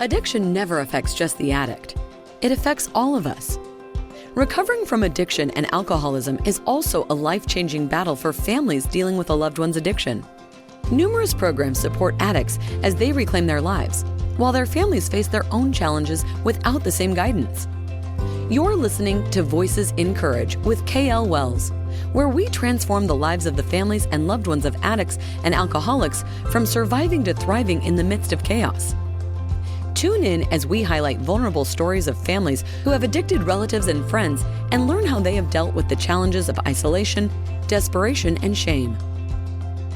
Addiction never affects just the addict. It affects all of us. Recovering from addiction and alcoholism is also a life-changing battle for families dealing with a loved one's addiction. Numerous programs support addicts as they reclaim their lives, while their families face their own challenges without the same guidance. You're listening to Voices in Courage with KL Wells, where we transform the lives of the families and loved ones of addicts and alcoholics from surviving to thriving in the midst of chaos. Tune in as we highlight vulnerable stories of families who have addicted relatives and friends and learn how they have dealt with the challenges of isolation, desperation, and shame.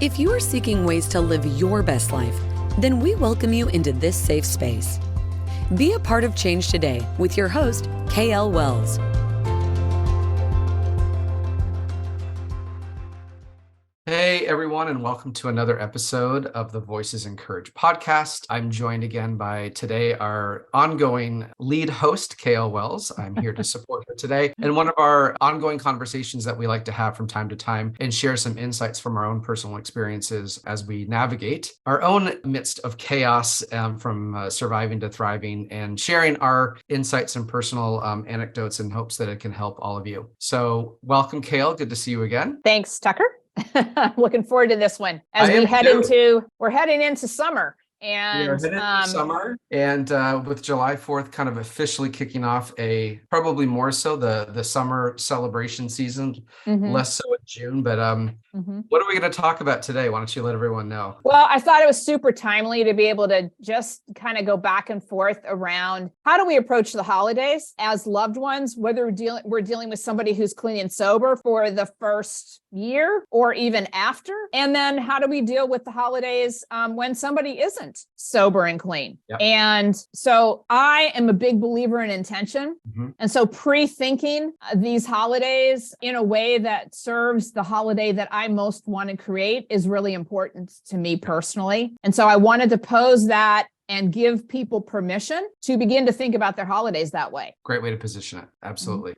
If you are seeking ways to live your best life, then we welcome you into this safe space. Be a part of change today with your host, KL Wells. Hey everyone, and welcome to another episode of the Voices in Courage podcast. I'm joined again by today our ongoing lead host, KL Wells. I'm here to support her today in one of our ongoing conversations that we like to have from time to time and share some insights from our own personal experiences as we navigate our own midst of chaos, from surviving to thriving, and sharing our insights and personal anecdotes in hopes that it can help all of you. So welcome, KL. Good to see you again. Thanks, Tucker. I'm looking forward to this one as we're heading into summer. And we are headed into summer, and with July 4th kind of officially kicking off probably more so the summer celebration season, less so in June. But what are we going to talk about today? Why don't you let everyone know? Well, I thought it was super timely to be able to just kind of go back and forth around how do we approach the holidays as loved ones, whether we're dealing with somebody who's clean and sober for the first year or even after, and then how do we deal with the holidays when somebody isn't sober and clean. Yep. And so I am a big believer in intention. And so pre-thinking these holidays in a way that serves the holiday that I most want to create is really important to me personally. And so I wanted to pose that and give people permission to begin to think about their holidays that way. Great way to position it. Absolutely.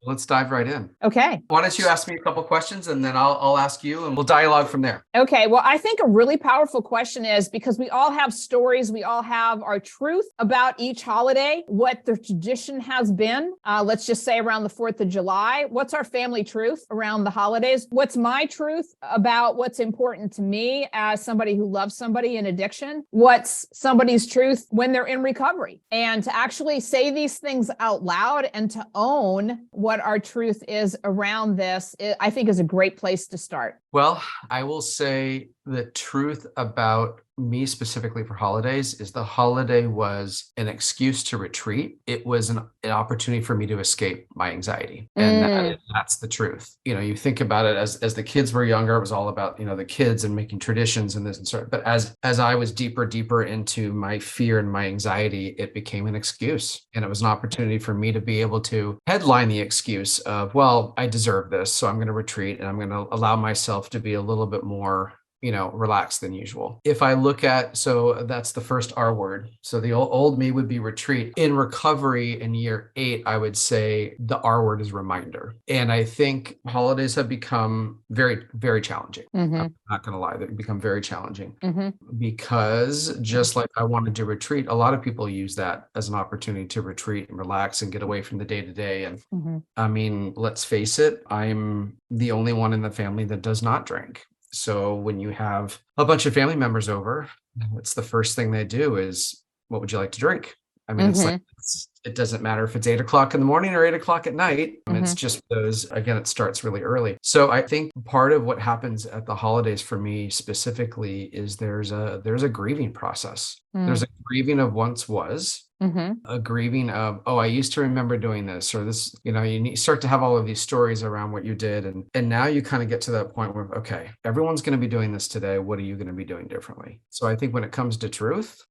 Let's dive right in. Okay. Why don't you ask me a couple questions and then I'll ask you and we'll dialogue from there. Okay. Well, I think a really powerful question is because we all have stories, we all have our truth about each holiday, what the tradition has been. Let's just say around the 4th of July, what's our family truth around the holidays? What's my truth about what's important to me as somebody who loves somebody in addiction? What's somebody's truth when they're in recovery? And to actually say these things out loud and to own what our truth is around this, I think is a great place to start. Well, I will say the truth about me specifically for holidays is the holiday was an excuse to retreat. It was an opportunity for me to escape my anxiety. And that's the truth. You know, you think about it as the kids were younger, it was all about, the kids and making traditions and this and sort. But as I was deeper into my fear and my anxiety, it became an excuse. And it was an opportunity for me to be able to headline the excuse of, well, I deserve this, so I'm going to retreat and I'm going to allow myself to be a little bit more relaxed than usual. If I look at, so that's the first R word. So the old me would be retreat. In recovery in year 8, I would say the R word is reminder. And I think holidays have become very, very challenging. I'm not going to lie, they've become very challenging because just like I wanted to retreat, a lot of people use that as an opportunity to retreat and relax and get away from the day to day. And I mean, let's face it, I'm the only one in the family that does not drink. So when you have a bunch of family members over, what's the first thing they do is, what would you like to drink? I mean, it's like, it doesn't matter if it's 8 o'clock in the morning or 8 o'clock at night. It's just those, again, it starts really early. So I think part of what happens at the holidays for me specifically is there's a grieving process. There's a grieving of once was, a grieving of, oh, I used to remember doing this, or this, you start to have all of these stories around what you did. And now you kind of get to that point where, okay, everyone's going to be doing this today. What are you going to be doing differently? So I think when it comes to truth,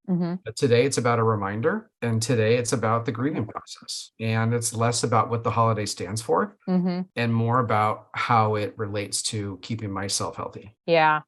today it's about a reminder, and today it's about the grieving process. And it's less about what the holiday stands for and more about how it relates to keeping myself healthy. Yeah.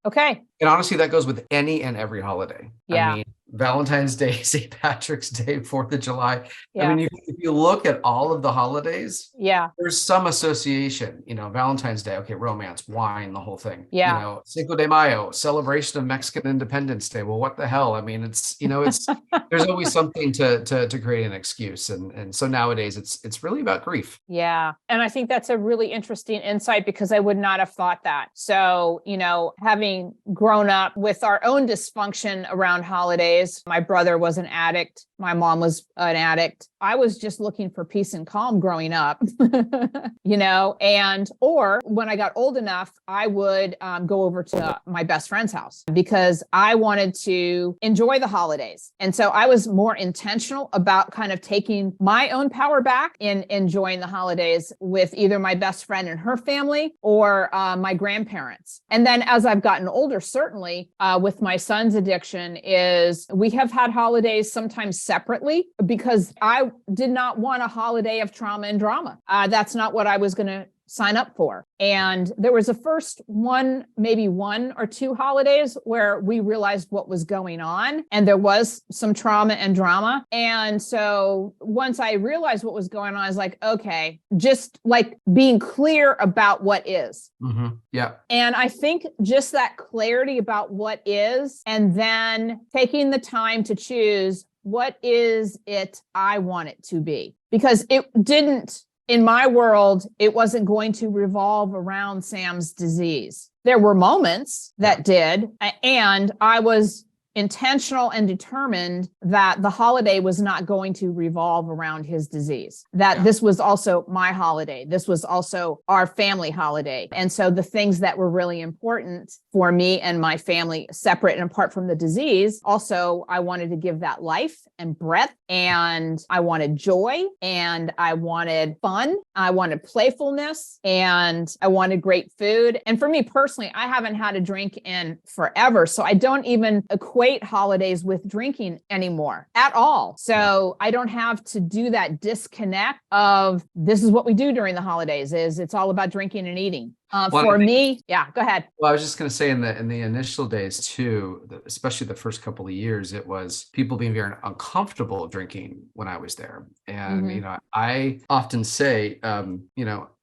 Okay. And honestly, that goes with any and every holiday. Yeah. I mean, Valentine's Day, St. Patrick's Day, 4th of July. Yeah. I mean, if you look at all of the holidays, Yeah. there's some association, Valentine's Day, okay, romance, wine, the whole thing. Yeah. Cinco de Mayo, celebration of Mexican Independence Day. Well, what the hell? I mean, it's there's always something to create an excuse. And so nowadays it's really about grief. Yeah. And I think that's a really interesting insight because I would not have thought that. So, having grown up with our own dysfunction around holidays, my brother was an addict. My mom was an addict. I was just looking for peace and calm growing up, or when I got old enough, I would go over to my best friend's house because I wanted to enjoy the holidays. And so I was more intentional about kind of taking my own power back in enjoying the holidays with either my best friend and her family or my grandparents. And then as I've gotten older, certainly with my son's addiction is we have had holidays sometimes separately because I did not want a holiday of trauma and drama. That's not what I was going to sign up for. And there was a first maybe one or two holidays where we realized what was going on and there was some trauma and drama. And so once I realized what was going on, I was like, okay, just like being clear about what is. Mm-hmm. Yeah. And I think just that clarity about what is, and then taking the time to choose what is it I want it to be, because it didn't, in my world, it wasn't going to revolve around Sam's disease. There were moments that did, and I was intentional and determined that the holiday was not going to revolve around his disease, that this was also my holiday. This was also our family holiday. And so the things that were really important for me and my family, separate and apart from the disease, also, I wanted to give that life and breadth, and I wanted joy, and I wanted fun. I wanted playfulness, and I wanted great food. And for me personally, I haven't had a drink in forever. So I don't even equate holidays with drinking anymore at all. So I don't have to do that disconnect of this is what we do during the holidays is it's all about drinking and eating. For me, yeah, go ahead. Well, I was just going to say in the initial days too, especially the first couple of years, it was people being very uncomfortable drinking when I was there. And, I often say,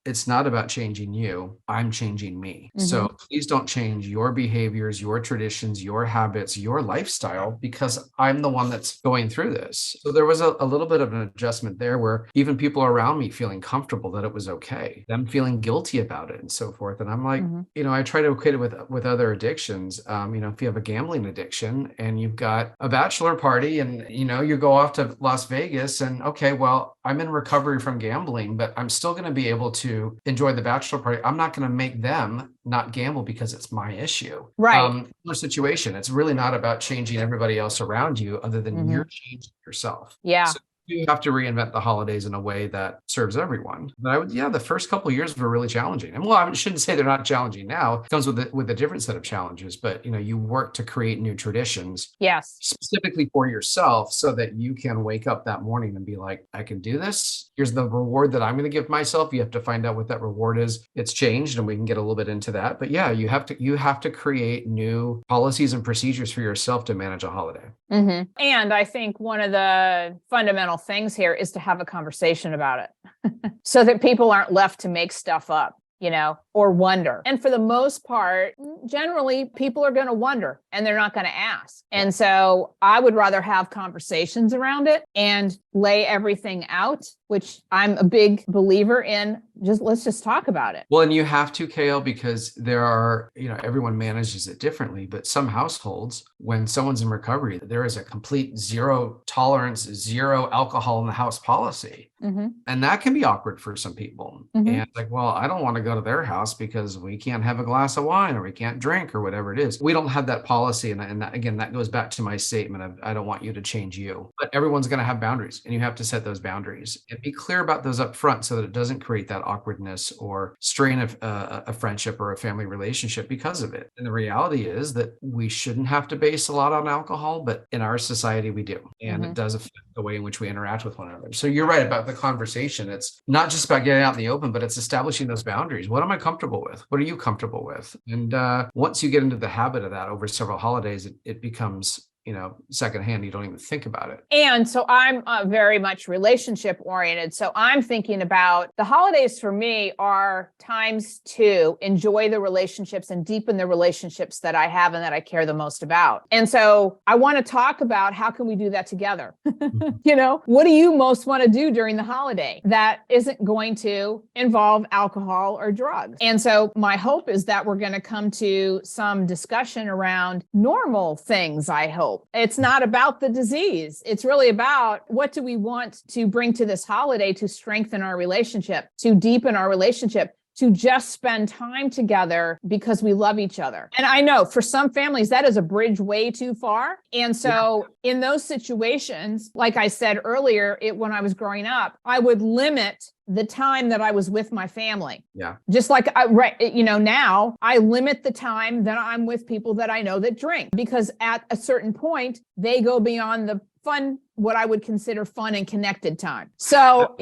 it's not about changing you. I'm changing me. Mm-hmm. So please don't change your behaviors, your traditions, your habits, your lifestyle, because I'm the one that's going through this. So there was a little bit of an adjustment there where even people around me feeling comfortable that it was okay, them feeling guilty about it and so forth. And I'm like, I try to equate it with other addictions. If you have a gambling addiction and you've got a bachelor party and, you go off to Las Vegas and okay, well, I'm in recovery from gambling, but I'm still going to be able to enjoy the bachelor party. I'm not going to make them not gamble because it's my issue. Right. Similar situation. It's really not about changing everybody else around you other than you're changing yourself. Yeah. So you have to reinvent the holidays in a way that serves everyone. But the first couple of years were really challenging. And well, I shouldn't say they're not challenging now. It comes with a different set of challenges, but you work to create new traditions. Yes. Specifically for yourself so that you can wake up that morning and be like, I can do this. Here's the reward that I'm going to give myself. You have to find out what that reward is. It's changed and we can get a little bit into that. But yeah, you have to create new policies and procedures for yourself to manage a holiday. Mm-hmm. And I think one of the fundamental things here is to have a conversation about it so that people aren't left to make stuff up, or wonder. And for the most part, generally people are going to wonder and they're not going to ask. And so I would rather have conversations around it and lay everything out, which I'm a big believer in. Let's just talk about it. Well, and you have to, KL, because there are, everyone manages it differently, but some households, when someone's in recovery, there is a complete zero tolerance, zero alcohol in the house policy. Mm-hmm. And that can be awkward for some people. Mm-hmm. And like, well, I don't want to go to their house because we can't have a glass of wine or we can't drink or whatever it is. We don't have that policy. And that, again, that goes back to my statement of, I don't want you to change you, but everyone's going to have boundaries and you have to set those boundaries and be clear about those up front so that it doesn't create that awkwardness or strain of a friendship or a family relationship because of it. And the reality is that we shouldn't have to base a lot on alcohol, but in our society we do. And it does affect the way in which we interact with one another. So you're right about the conversation. It's not just about getting out in the open, but it's establishing those boundaries. What am I comfortable with? What are you comfortable with? And once you get into the habit of that over several holidays, it becomes secondhand. You don't even think about it. And so I'm very much relationship oriented. So I'm thinking about the holidays for me are times to enjoy the relationships and deepen the relationships that I have and that I care the most about. And so I want to talk about how can we do that together? What do you most want to do during the holiday that isn't going to involve alcohol or drugs? And so my hope is that we're going to come to some discussion around normal things, I hope. It's not about the disease. It's really about what do we want to bring to this holiday to strengthen our relationship, to deepen our relationship, to just spend time together because we love each other. And I know for some families, that is a bridge way too far. And so in those situations, like I said earlier, when I was growing up, I would limit the time that I was with my family. Yeah. Just like now I limit the time that I'm with people that I know that drink, because at a certain point, they go beyond the fun, what I would consider fun and connected time. So,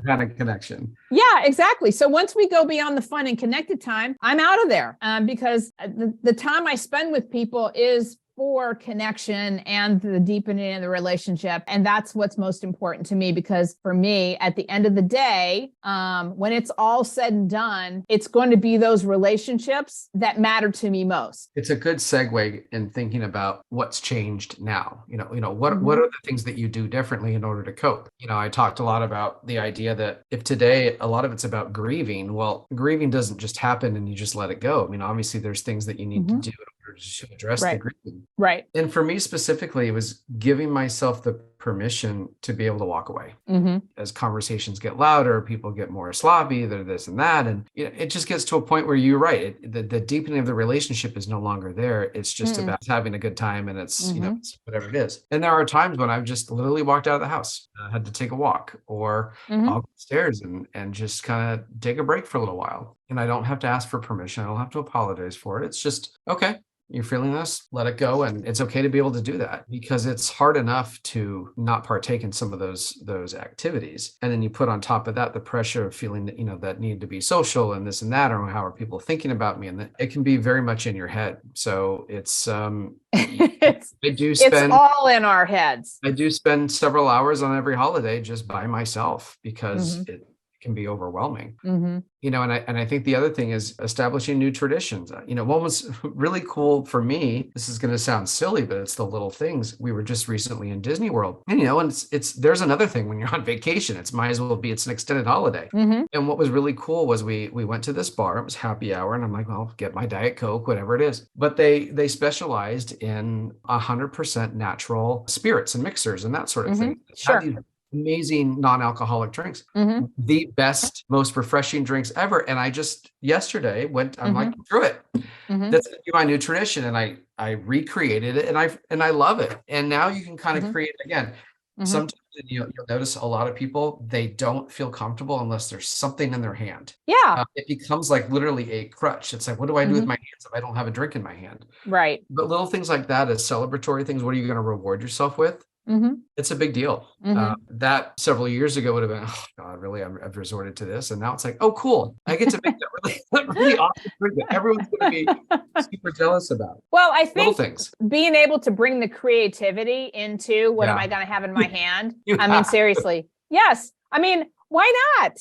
kind of connection. Yeah, exactly. So once we go beyond the fun and connected time, I'm out of there because the time I spend with people is for connection and the deepening of the relationship. And that's what's most important to me, because for me, at the end of the day, when it's all said and done, it's going to be those relationships that matter to me most. It's a good segue in thinking about what's changed now. What are the things that you do differently in order to cope? I talked a lot about the idea that if today a lot of it's about grieving, well, grieving doesn't just happen and you just let it go. Obviously there's things that you need to do in order to address the grieving. Right. And for me specifically, it was giving myself the permission to be able to walk away. As conversations get louder, people get more sloppy, they're this and that. And it just gets to a point where you're right. The deepening of the relationship is no longer there. It's just about having a good time, and it's, it's whatever it is. And there are times when I've just literally walked out of the house, had to take a walk, or I'll go upstairs and just kind of take a break for a little while. And I don't have to ask for permission. I don't have to apologize for it. It's just, okay, you're feeling this, let it go. And it's okay to be able to do that, because it's hard enough to not partake in some of those activities. And then you put on top of that the pressure of feeling that, that need to be social and this and that, or how are people thinking about me? And it can be very much in your head. So it's, it's all in our heads. I do spend several hours on every holiday just by myself, because it can be overwhelming. And I think the other thing is establishing new traditions. What was really cool for me, this is going to sound silly, but it's the little things. We were just recently in Disney World, and it's there's another thing when you're on vacation, it's might as well be, it's an extended holiday. And what was really cool was we went to this bar, it was happy hour, and I'm like, well, get my Diet Coke, whatever it is. But they specialized in 100% natural spirits and mixers and that sort of thing. Sure. Amazing non-alcoholic drinks, the best, most refreshing drinks ever. And I just yesterday I'm like, screw it. That's gonna be my new tradition. And I recreated it, and I love it. And now you can kind of create it again. Sometimes you'll notice a lot of people, they don't feel comfortable unless there's something in their hand. Yeah. It becomes like literally a crutch. It's like, what do I do with my hands if I don't have a drink in my hand? Right. But little things like that, as celebratory things, what are you going to reward yourself with? It's a big deal. That several years ago would have been, oh God, really? I've resorted to this. And now it's like, oh, cool. I get to make that really awesome drink that everyone's going to be super jealous about. Well, I think little things. Being able to bring the creativity into what am I going to have in my hand? Seriously. Yes. Why not?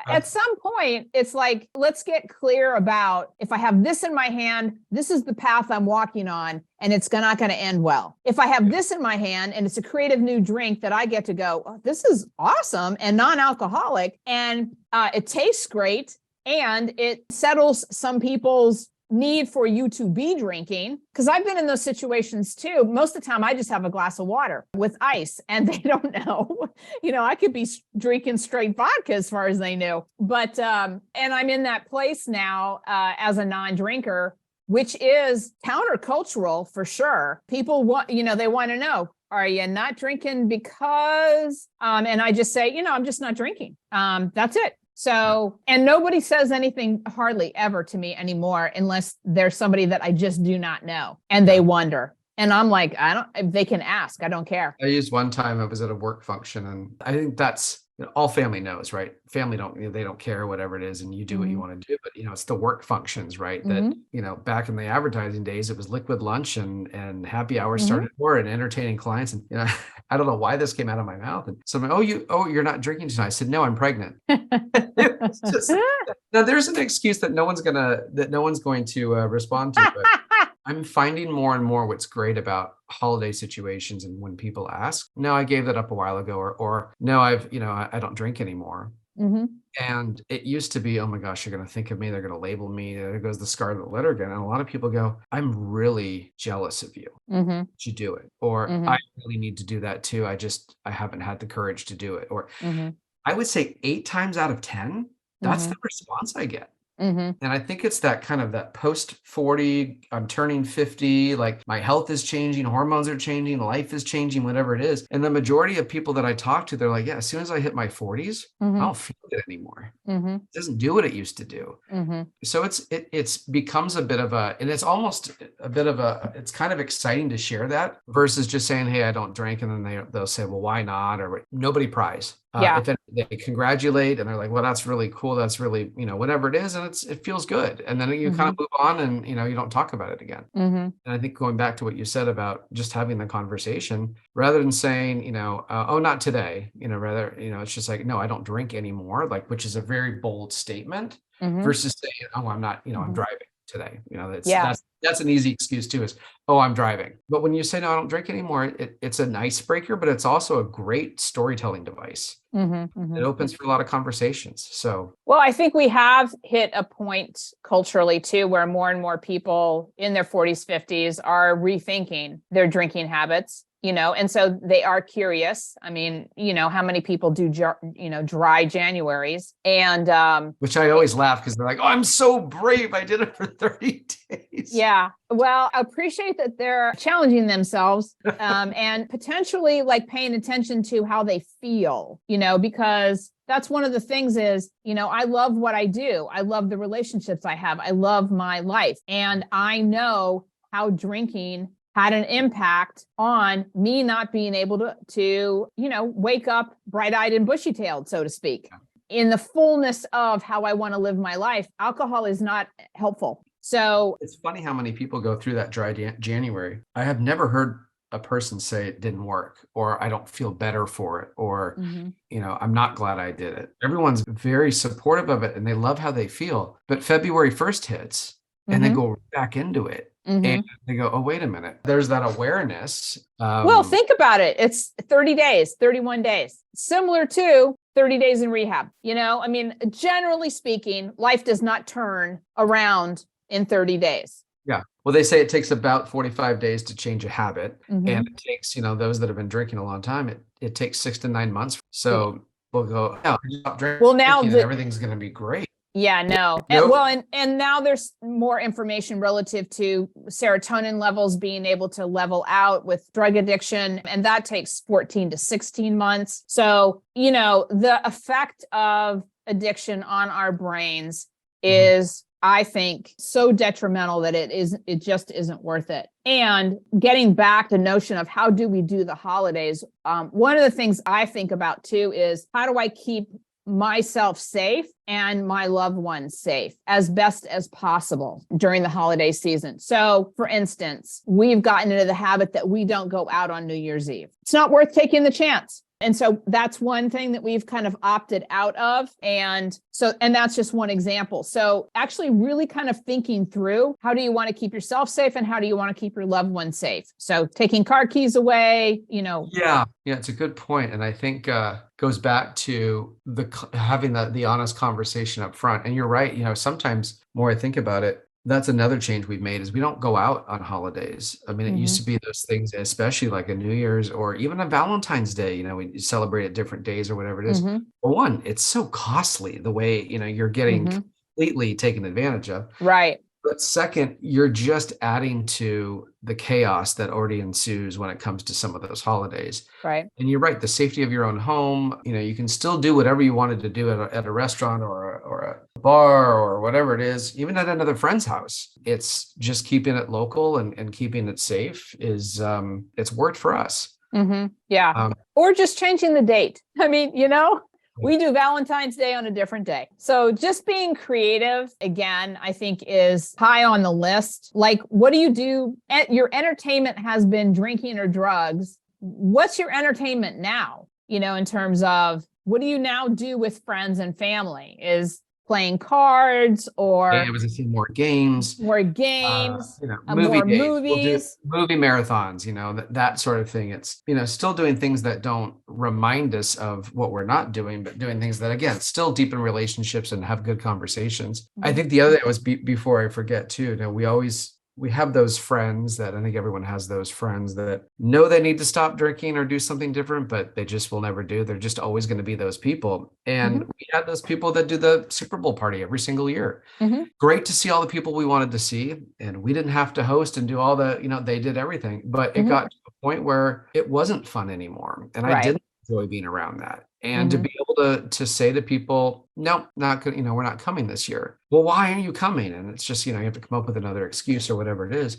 At some point, it's like, let's get clear about, if I have this in my hand, this is the path I'm walking on, and it's not going to end well. If I have this in my hand and it's a creative new drink that I get to go, oh, this is awesome and non-alcoholic, and it tastes great, and it settles some people's need for you to be drinking, because I've been in those situations too. Most of the time I just have a glass of water with ice, and they don't know, I could be drinking straight vodka as far as they knew. But, and I'm in that place now as a non-drinker, which is countercultural for sure. People want, they want to know, are you not drinking because, and I just say, I'm just not drinking. That's it. So, and nobody says anything hardly ever to me anymore, unless there's somebody that I just do not know and they wonder. And I'm like, they can ask, I don't care. I used one time, I was at a work function, and I think that's all family knows, right? Family they don't care whatever it is, and you do what you want to do. But it's the work functions, right? That back in the advertising days, it was liquid lunch and happy hour started for and entertaining clients. And I don't know why this came out of my mouth. And someone, you're not drinking tonight. I said, no, I'm pregnant. It's just, now there's an excuse that no one's going to respond to, but I'm finding more and more what's great about holiday situations and when people ask, no, I gave that up a while ago, or no, I don't drink anymore. And it used to be, oh my gosh, they're going to think of me. They're going to label me. There goes the scarlet letter again. And a lot of people go, I'm really jealous of you. You do it. Or I really need to do that too. I haven't had the courage to do it. Or I would say 8 times out of 10, that's the response I get. And I think it's that kind of that post 40, I'm turning 50, like my health is changing, hormones are changing, life is changing, whatever it is. And the majority of people that I talk to, they're like, yeah, as soon as I hit my 40s, I don't feel it anymore. It doesn't do what it used to do. So it's becomes a bit of and it's almost a bit of it's kind of exciting to share that versus just saying, hey, I don't drink. And then they'll say, well, why not? Or nobody pries. If they congratulate and they're like, well, that's really cool. That's really, whatever it is. And it feels good. And then you kind of move on and, you don't talk about it again. And I think going back to what you said about just having the conversation rather than saying, oh, not today, rather, it's just like, no, I don't drink anymore, like, which is a very bold statement versus saying, oh, I'm not, I'm driving today. That's an easy excuse too, is, oh, I'm driving. But when you say, no, I don't drink anymore, it's an icebreaker, but it's also a great storytelling device. It opens for a lot of conversations. So, well, I think we have hit a point culturally too, where more and more people in their 40s, 50s are rethinking their drinking habits. And so they are curious. I mean, how many people do, dry Januaries and, which I always laugh because they're like, oh, I'm so brave. I did it for 30 days. Yeah. Well, I appreciate that they're challenging themselves and potentially like paying attention to how they feel, because that's one of the things is, I love what I do. I love the relationships I have. I love my life. And I know how drinking had an impact on me not being able to wake up bright-eyed and bushy-tailed, so to speak. In the fullness of how I want to live my life, alcohol is not helpful. So it's funny how many people go through that dry January. I have never heard a person say it didn't work, or I don't feel better for it, or, I'm not glad I did it. Everyone's very supportive of it and they love how they feel. But February 1st hits and they go back into it. And they go, oh, wait a minute. There's that awareness. Well, think about it. It's 30 days, 31 days, similar to 30 days in rehab. I mean, generally speaking, life does not turn around in 30 days. Yeah. Well, they say it takes about 45 days to change a habit. And it takes, those that have been drinking a long time, it takes 6 to 9 months. So we'll go, no, stop drinking. Well, now everything's going to be great. Yeah, no. Nope. And now there's more information relative to serotonin levels being able to level out with drug addiction. And that takes 14 to 16 months. So, the effect of addiction on our brains is, I think, so detrimental that it just isn't worth it. And getting back to the notion of how do we do the holidays? One of the things I think about too is how do I keep myself safe and my loved ones safe as best as possible during the holiday season. So for instance, we've gotten into the habit that we don't go out on New Year's Eve. It's not worth taking the chance. And so that's one thing that we've kind of opted out of. And that's just one example. So actually really kind of thinking through, how do you want to keep yourself safe and how do you want to keep your loved ones safe? So taking car keys away, Yeah, it's a good point. And I think goes back to having the honest conversation up front. And you're right. Sometimes more I think about it, that's another change we've made is we don't go out on holidays. I mean, it used to be those things, especially like a New Year's or even a Valentine's Day, we celebrate at different days or whatever it is. For one, it's so costly the way, you're getting completely taken advantage of. Right. But second, you're just adding to the chaos that already ensues when it comes to some of those holidays. Right. And you're right, the safety of your own home, you can still do whatever you wanted to do at a restaurant or a bar or whatever it is, even at another friend's house. It's just keeping it local and keeping it safe is, it's worked for us. Yeah. Or just changing the date. I mean, We do Valentine's Day on a different day. So just being creative, again, I think is high on the list. Like, what do you do? Your entertainment has been drinking or drugs. What's your entertainment now? In terms of what do you now do with friends and family? Is playing cards or I was seeing more games, more games, movie more days. We'll do movies. movie marathons, that sort of thing. It's, still doing things that don't remind us of what we're not doing, but doing things that, again, still deepen relationships and have good conversations. I think the other thing was before I forget too, we have those friends that I think everyone has those friends that know they need to stop drinking or do something different, but they just will never do. They're just always going to be those people. And we had those people that do the Super Bowl party every single year. Great to see all the people we wanted to see. And we didn't have to host and do all the, they did everything, but it got to a point where it wasn't fun anymore. And I didn't enjoy being around that. And to be able to say to people, no, not good, we're not coming this year. Well, why are you coming? And it's just, you have to come up with another excuse or whatever it is.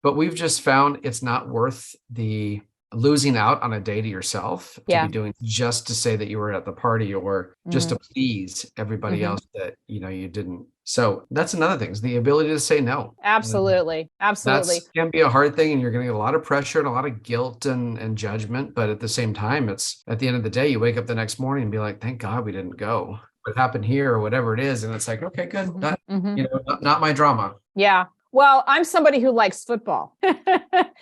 But we've just found it's not worth the losing out on a day to yourself to be doing just to say that you were at the party or just to please everybody else that, you didn't. So that's another thing, is the ability to say no. Absolutely. Absolutely. That can be a hard thing, and you're going to get a lot of pressure and a lot of guilt and judgment. But at the same time, it's at the end of the day, you wake up the next morning and be like, thank God we didn't go. What happened here or whatever it is. And it's like, okay, good. Not my drama. Yeah. Well, I'm somebody who likes football.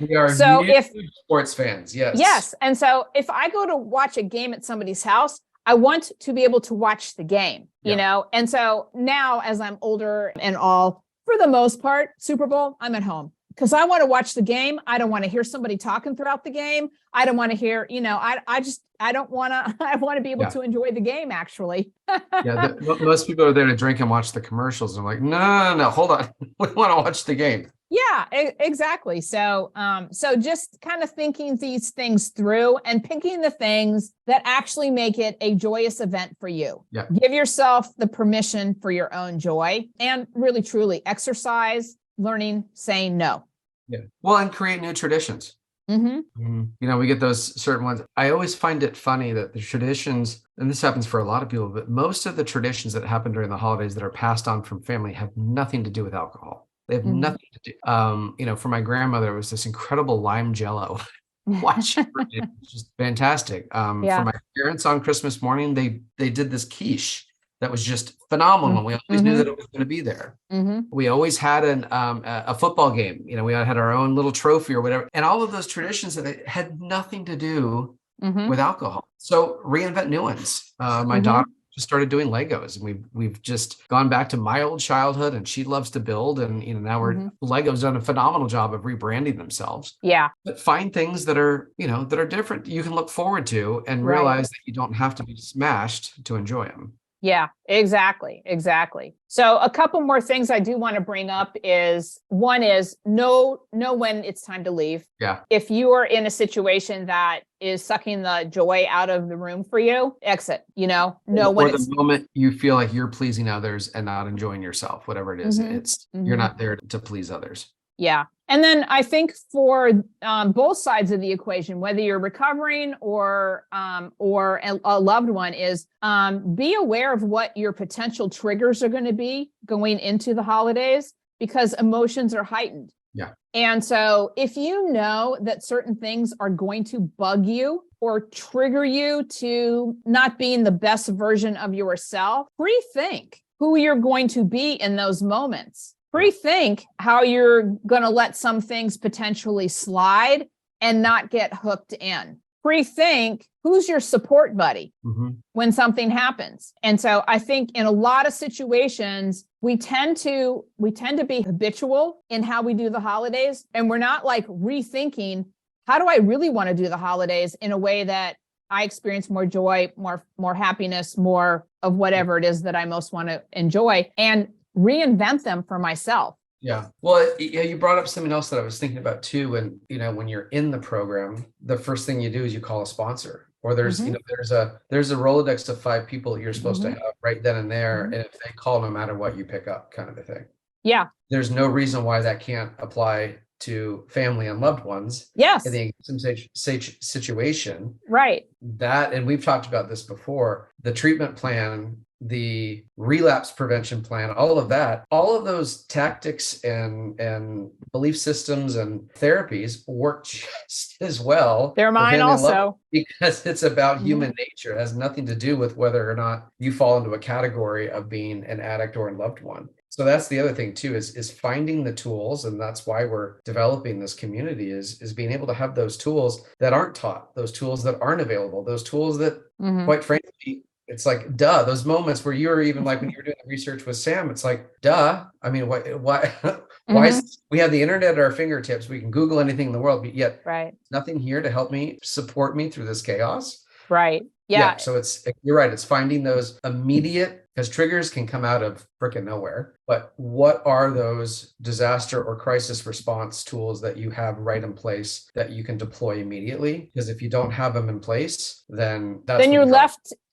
We are sports fans. Yes. Yes. And so if I go to watch a game at somebody's house, I want to be able to watch the game, And so now as I'm older and all, for the most part, Super Bowl, I'm at home because I want to watch the game. I don't want to hear somebody talking throughout the game. I don't want to hear, I don't want to, I want to be able to enjoy the game actually. Most people are there to drink and watch the commercials. I'm like, no, hold on. We want to watch the game. Yeah, exactly. So, just kind of thinking these things through and picking the things that actually make it a joyous event for you. Yeah. Give yourself the permission for your own joy and really, truly exercise, learning, saying no. Yeah. Well, and create new traditions. We get those certain ones. I always find it funny that the traditions, and this happens for a lot of people, but most of the traditions that happen during the holidays that are passed on from family have nothing to do with alcohol. They have nothing to do. For my grandmother, it was this incredible lime jello. Watch it was just fantastic. For my parents on Christmas morning, they did this quiche that was just phenomenal. We always knew that it was going to be there. We always had a football game. We had our own little trophy or whatever. And all of those traditions that had nothing to do with alcohol. So reinvent new ones. My daughter just started doing Legos, and we've just gone back to my old childhood, and she loves to build, and now Lego's done a phenomenal job of rebranding themselves. Yeah. But find things that are different you can look forward to and realize that you don't have to be smashed to enjoy them. Yeah, exactly. So a couple more things I do want to bring up is one is know when it's time to leave. Yeah. If you are in a situation that is sucking the joy out of the room for you, exit, know when it's the moment you feel like you're pleasing others and not enjoying yourself, whatever it is, you're not there to please others. Yeah. And then I think for both sides of the equation, whether you're recovering or a loved one, is be aware of what your potential triggers are going to be going into the holidays, because emotions are heightened. Yeah. And so if you know that certain things are going to bug you or trigger you to not being the best version of yourself, rethink who you're going to be in those moments. Rethink how you're going to let some things potentially slide and not get hooked in. Rethink who's your support buddy when something happens. And so I think in a lot of situations, we tend to be habitual in how we do the holidays. And we're not like rethinking, how do I really want to do the holidays in a way that I experience more joy, more happiness, more of whatever it is that I most want to enjoy, and reinvent them for myself. Yeah. Well, you brought up something else that I was thinking about too. And, when you're in the program, the first thing you do is you call a sponsor, or there's a Rolodex of 5 people that you're supposed to have right then and there. And if they call, no matter what, you pick up, kind of a thing. Yeah. There's no reason why that can't apply to family and loved ones Yes. in the situation. Right. That, and we've talked about this before, the treatment plan, the relapse prevention plan, all of that, all of those tactics and belief systems and therapies work just as well. They're mine also. Because it's about human nature. It has nothing to do with whether or not you fall into a category of being an addict or a loved one. So that's the other thing too, is finding the tools. And that's why we're developing this community is being able to have those tools that aren't taught, those tools that aren't available, those tools that quite frankly, it's like, duh, those moments where you were even like when you were doing the research with Sam, it's like, duh. I mean, why is we have the internet at our fingertips. We can Google anything in the world, but yet nothing here to help me, support me through this chaos. Right. Yeah. So you're right. It's finding those immediate, because triggers can come out of freaking nowhere. But what are those disaster or crisis response tools that you have right in place that you can deploy immediately? Because if you don't have them in place, then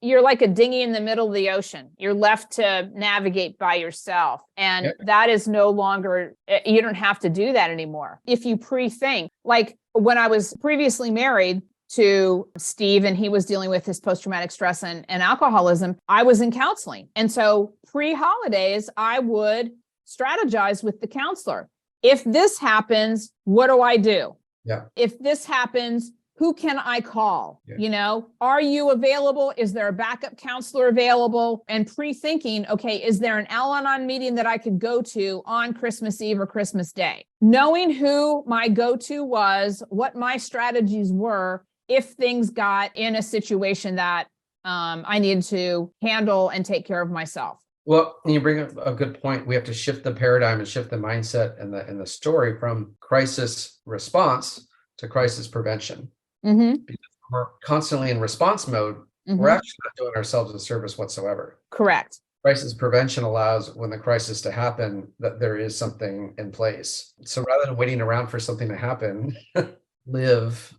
you're like a dinghy in the middle of the ocean. You're left to navigate by yourself. And that is no longer, you don't have to do that anymore. If you pre-think, like when I was previously married to Steve and he was dealing with his post-traumatic stress and alcoholism, I was in counseling. And so pre-holidays, I would strategize with the counselor. If this happens, what do I do? Yeah. If this happens, who can I call? Yeah. Are you available? Is there a backup counselor available? And pre-thinking, okay, is there an Al-Anon meeting that I could go to on Christmas Eve or Christmas Day? Knowing who my go-to was, what my strategies were, if things got in a situation that I needed to handle and take care of myself. Well, you bring up a good point. We have to shift the paradigm and shift the mindset and the story from crisis response to crisis prevention. Because we're constantly in response mode, we're actually not doing ourselves a service whatsoever. Correct. Crisis prevention allows, when the crisis to happen, that there is something in place. So rather than waiting around for something to happen,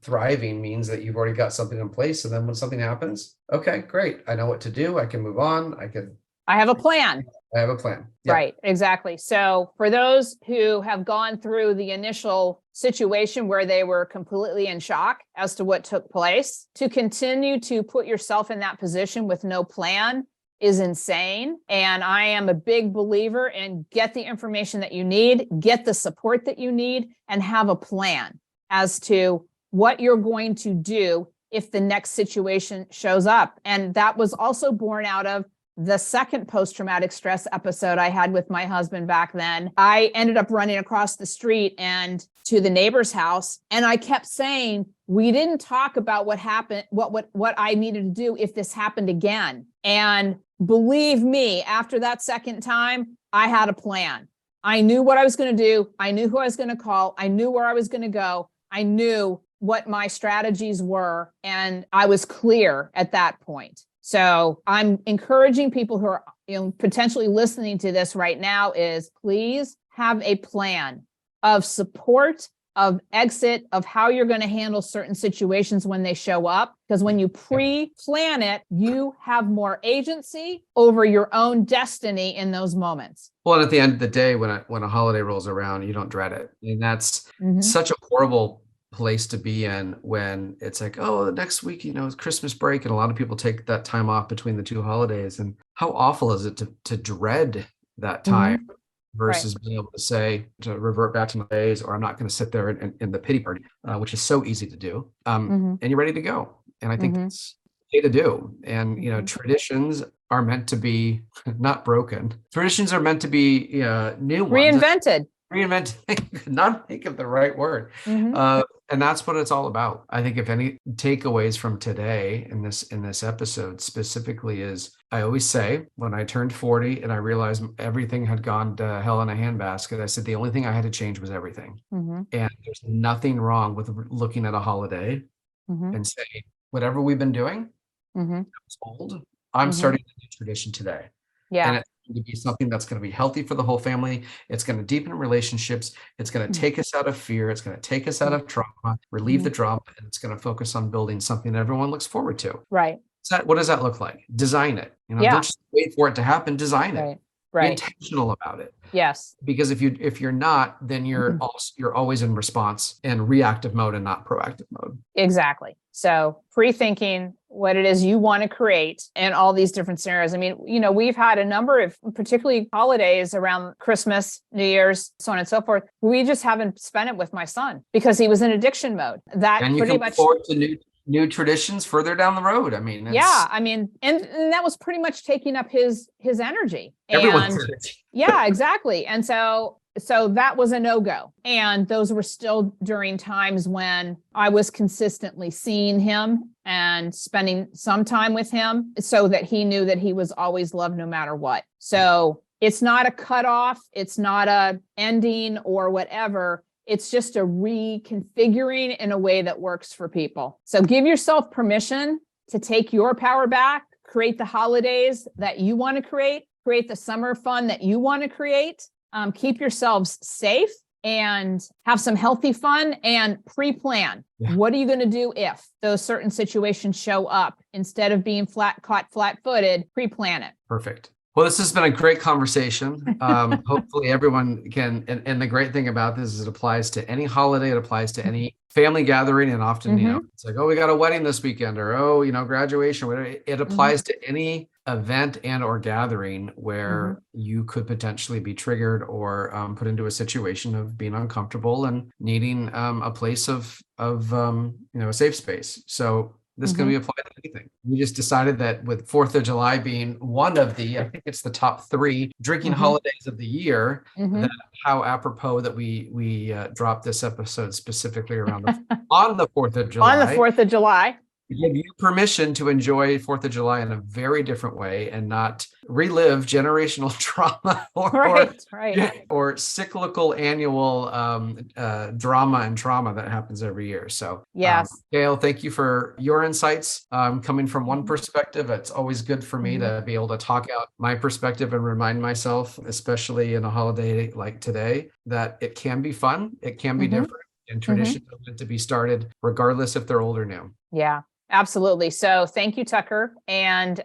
thriving means that you've already got something in place. And then when something happens, okay, great. I know what to do. I can move on. I have a plan. Yeah. Right, exactly. So for those who have gone through the initial situation where they were completely in shock as to what took place, to continue to put yourself in that position with no plan is insane. And I am a big believer in get the information that you need, get the support that you need, and have a plan as to what you're going to do if the next situation shows up. And that was also born out of the second post-traumatic stress episode I had with my husband back then. I ended up running across the street and to the neighbor's house. And I kept saying, we didn't talk about what happened, what I needed to do if this happened again. And believe me, after that second time, I had a plan. I knew what I was going to do. I knew who I was going to call. I knew where I was going to go. I knew what my strategies were. And I was clear at that point. So I'm encouraging people who are potentially listening to this right now is please have a plan of support, of exit, of how you're going to handle certain situations when they show up. Because when you pre-plan it, you have more agency over your own destiny in those moments. Well, and at the end of the day, when a holiday rolls around, you don't dread it. And that's such a horrible place to be in when it's like, oh, the next week, it's Christmas break. And a lot of people take that time off between the two holidays. And how awful is it to dread that time versus being able to say, to revert back to my days, or I'm not going to sit there in the pity party, which is so easy to do. And you're ready to go. And I think that's okay to do. And, traditions are meant to be not broken. Traditions are meant to be new ones. Reinventing, could not think of the right word. And that's what it's all about. I think if any takeaways from today in this episode specifically is, I always say when I turned 40 and I realized everything had gone to hell in a handbasket, I said the only thing I had to change was everything. And there's nothing wrong with looking at a holiday and saying, whatever we've been doing, I'm starting a new tradition today. Yeah. And it's going to be something that's going to be healthy for the whole family. It's going to deepen relationships. It's going to take us out of fear. It's going to take us out of trauma, relieve the drama, and it's going to focus on building something that everyone looks forward to. Right. What does that look like? Design it. Don't just wait for it to happen. Design it. Be intentional about it. Yes. Because if you're not, then you're always in response and reactive mode and not proactive mode. Exactly. So pre-thinking what it is you want to create in all these different scenarios. I mean, we've had a number of particularly holidays around Christmas, New Year's, so on and so forth. We just haven't spent it with my son because he was in addiction mode. And you can look forward to new traditions further down the road. I mean, and that was pretty much taking up his energy. Everyone's energy. Yeah, exactly. And so that was a no-go. And those were still during times when I was consistently seeing him and spending some time with him so that he knew that he was always loved no matter what. So it's not a cutoff. It's not a ending or whatever. It's just a reconfiguring in a way that works for people. So give yourself permission to take your power back, create the holidays that you want to create the summer fun that you want to create. Keep yourselves safe and have some healthy fun and pre-plan. Yeah. What are you going to do if those certain situations show up? Instead of being caught flat-footed, pre-plan it. Perfect. Well, this has been a great conversation. Hopefully everyone can, and the great thing about this is it applies to any holiday, it applies to any family gathering. And often, it's like, oh, we got a wedding this weekend, or, oh, graduation, whatever. It applies to any event and or gathering where you could potentially be triggered or put into a situation of being uncomfortable and needing a place of a safe space. So this can be applied to anything. We just decided that with 4th of July being one of the, I think it's the top 3 drinking holidays of the year, that how apropos that we dropped this episode specifically around on the 4th of July. On the 4th of July. We give you permission to enjoy 4th of July in a very different way and not relive generational trauma or cyclical annual drama and trauma that happens every year. So yes, Gail, thank you for your insights. Coming from one perspective, it's always good for me to be able to talk out my perspective and remind myself, especially in a holiday like today, that it can be fun, it can be different, and traditions are meant to be started regardless if they're old or new. Yeah. Absolutely. So thank you, Tucker. And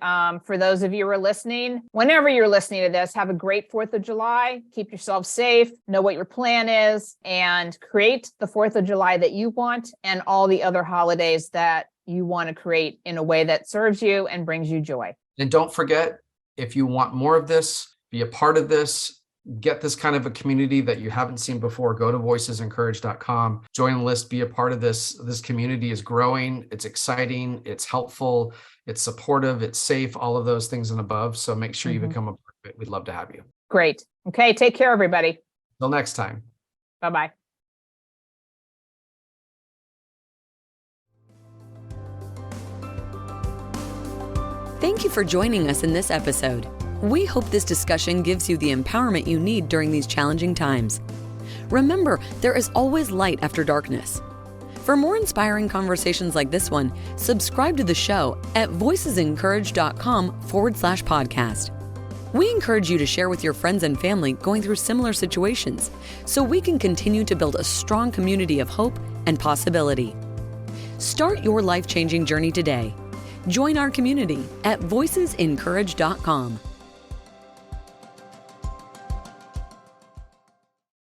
for those of you who are listening, whenever you're listening to this, have a great 4th of July. Keep yourself safe, know what your plan is, and create the 4th of July that you want and all the other holidays that you want to create in a way that serves you and brings you joy. And don't forget, if you want more of this, be a part of this, get this kind of a community that you haven't seen before, go to voicesencourage.com, join the list, be a part of this. This community is growing. It's exciting. It's helpful. It's supportive. It's safe, all of those things and above. So make sure you become a part of it. We'd love to have you. Great. Okay. Take care, everybody. Till next time. Bye-bye. Thank you for joining us in this episode. We hope this discussion gives you the empowerment you need during these challenging times. Remember, there is always light after darkness. For more inspiring conversations like this one, subscribe to the show at voicesencourage.com/podcast. We encourage you to share with your friends and family going through similar situations so we can continue to build a strong community of hope and possibility. Start your life-changing journey today. Join our community at voicesencourage.com.